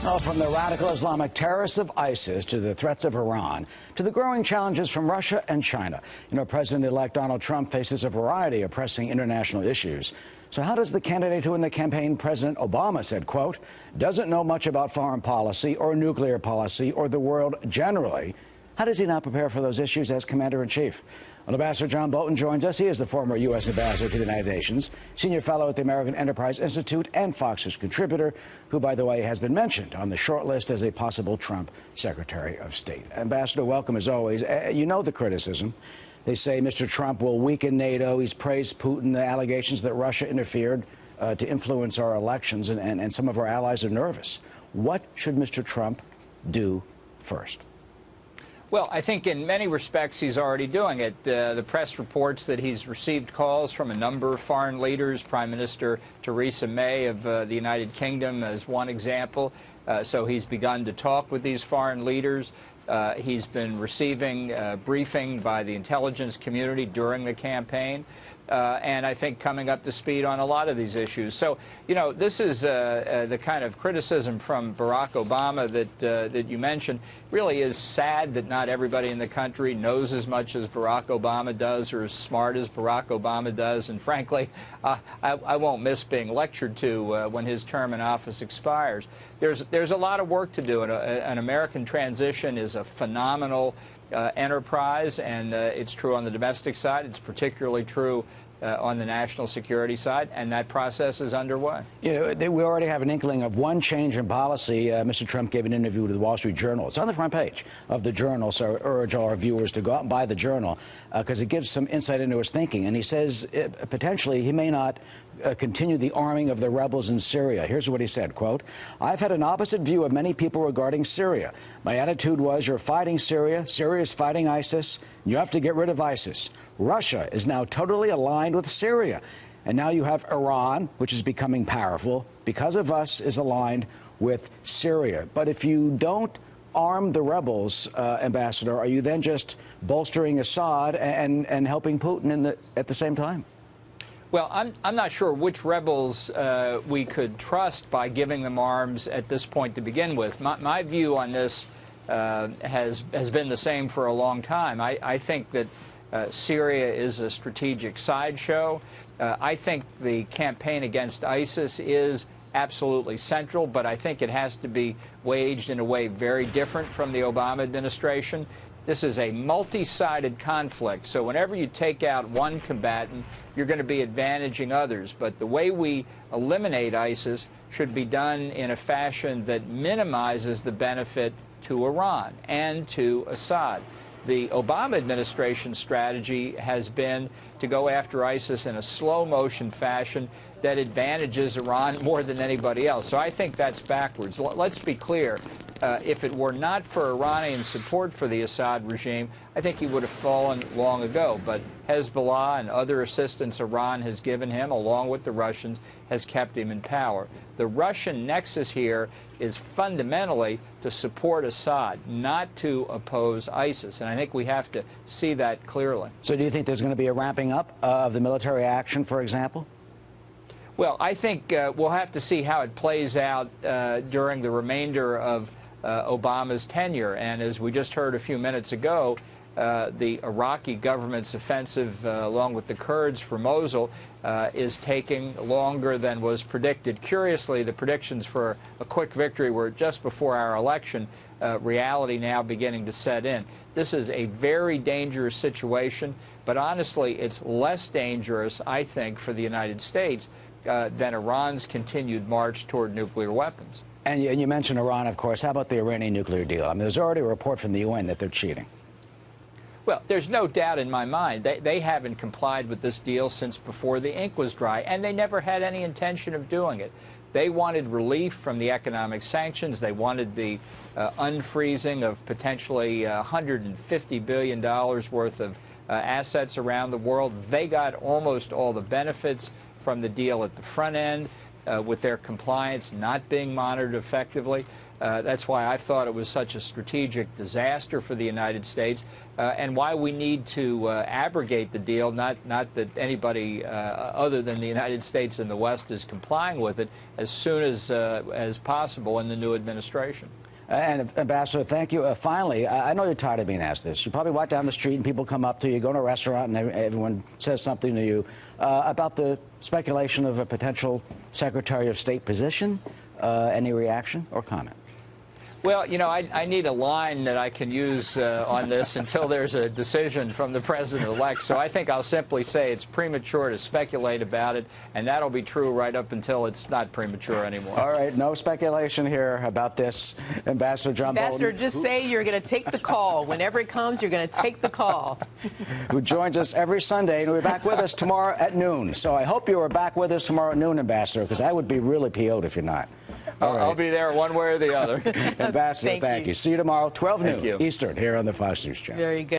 Oh, from the radical Islamic terrorists of ISIS to the threats of Iran to the growing challenges from Russia and China. You know, President-elect Donald Trump faces a variety of pressing international issues. So how does the candidate who in the campaign, President Obama, said, quote, doesn't know much about foreign policy or nuclear policy or the world generally, how does he now prepare for those issues as commander-in-chief? Well, Ambassador John Bolton joins us. He is the former U.S. ambassador to the United Nations, senior fellow at the American Enterprise Institute, and Fox News contributor, who, by the way, has been mentioned on the short list as a possible Trump Secretary of State. Ambassador, welcome as always. You know the criticism. They say Mr. Trump will weaken NATO. He's praised Putin, the allegations that Russia interfered to influence our elections, and some of our allies are nervous. What should Mr. Trump do first? Well, I think in many respects he's already doing it. The press reports that he's received calls from a number of foreign leaders, Prime Minister Theresa May of the United Kingdom as one example. So he's begun to talk with these foreign leaders. He's been receiving briefing by the intelligence community during the campaign. And I think coming up to speed on a lot of these issues. So, you know, this is the kind of criticism from Barack Obama that you mentioned. Really is sad that not everybody in the country knows as much as Barack Obama does or as smart as Barack Obama does. And frankly, I won't miss being lectured to when his term in office expires. There's a lot of work to do. An American transition is a phenomenal enterprise, and it's true on the domestic side. It's particularly true on the national security side, and that process is underway. You know, we already have an inkling of one change in policy. Mr. Trump gave an interview with the Wall Street Journal. It's on the front page of the Journal, so I urge all our viewers to go out and buy the Journal because it gives some insight into his thinking. And he says potentially he may not continue the arming of the rebels in Syria. Here's what he said, quote, I've had an opposite view of many people regarding Syria. My attitude was you're fighting Syria, Syria is fighting ISIS, you have to get rid of ISIS. Russia is now totally aligned with Syria. And now you have Iran, which is becoming powerful, because of us, is aligned with Syria. But if you don't arm the rebels, Ambassador, are you then just bolstering Assad and helping Putin at the same time? Well, I'm not sure which rebels we could trust by giving them arms at this point to begin with. My view on this has been the same for a long time. I think that Syria is a strategic sideshow. I think the campaign against ISIS is absolutely central, but I think it has to be waged in a way very different from the Obama administration. This is a multi-sided conflict, so whenever you take out one combatant, you're going to be advantaging others. But the way we eliminate ISIS should be done in a fashion that minimizes the benefit to Iran and to Assad. The Obama administration strategy has been to go after ISIS in a slow-motion fashion that advantages Iran more than anybody else. So I think that's backwards. Let's be clear. If it were not for Iranian support for the Assad regime, I think he would have fallen long ago. But Hezbollah and other assistance Iran has given him, along with the Russians, has kept him in power. The Russian nexus here is fundamentally to support Assad, not to oppose ISIS. And I think we have to see that clearly. So do you think there's going to be a ramping up of the military action, for example? Well, I think we'll have to see how it plays out during the remainder of Obama's tenure. And as we just heard a few minutes ago, the Iraqi government's offensive, along with the Kurds for Mosul, is taking longer than was predicted. Curiously, the predictions for a quick victory were just before our election, reality now beginning to set in. This is a very dangerous situation, but honestly, it's less dangerous, I think, for the United States than Iran's continued march toward nuclear weapons. And you mentioned Iran, of course. How about the Iranian nuclear deal? I mean, there's already a report from the UN that they're cheating. Well, there's no doubt in my mind. They haven't complied with this deal since before the ink was dry, and they never had any intention of doing it. They wanted relief from the economic sanctions. They wanted the unfreezing of potentially $150 billion worth of assets around the world. They got almost all the benefits from the deal at the front end, with their compliance not being monitored effectively. That's why I thought it was such a strategic disaster for the United States, and why we need to abrogate the deal, not that anybody other than the United States and the West is complying with it, as soon as possible in the new administration. And Ambassador, thank you. Finally, I know you're tired of being asked this. You probably walk down the street and people come up to you, go to a restaurant and everyone says something to you about the speculation of a potential Secretary of State position. Any reaction or comment? Well, you know, I need a line that I can use on this until there's a decision from the president-elect. So I think I'll simply say it's premature to speculate about it, and that'll be true right up until it's not premature anymore. All right, no speculation here about this. Ambassador John Bolton. Ambassador, just say you're going to take the call. Whenever it comes, you're going to take the call. Who joins us every Sunday, and we'll be back with us tomorrow at noon. So I hope you are back with us tomorrow at noon, Ambassador, because I would be really PO'd if you're not. All right. I'll be there one way or the other. Ambassador, thank you. See you tomorrow, 12 noon you. Eastern, here on the Fox News Channel. Very good.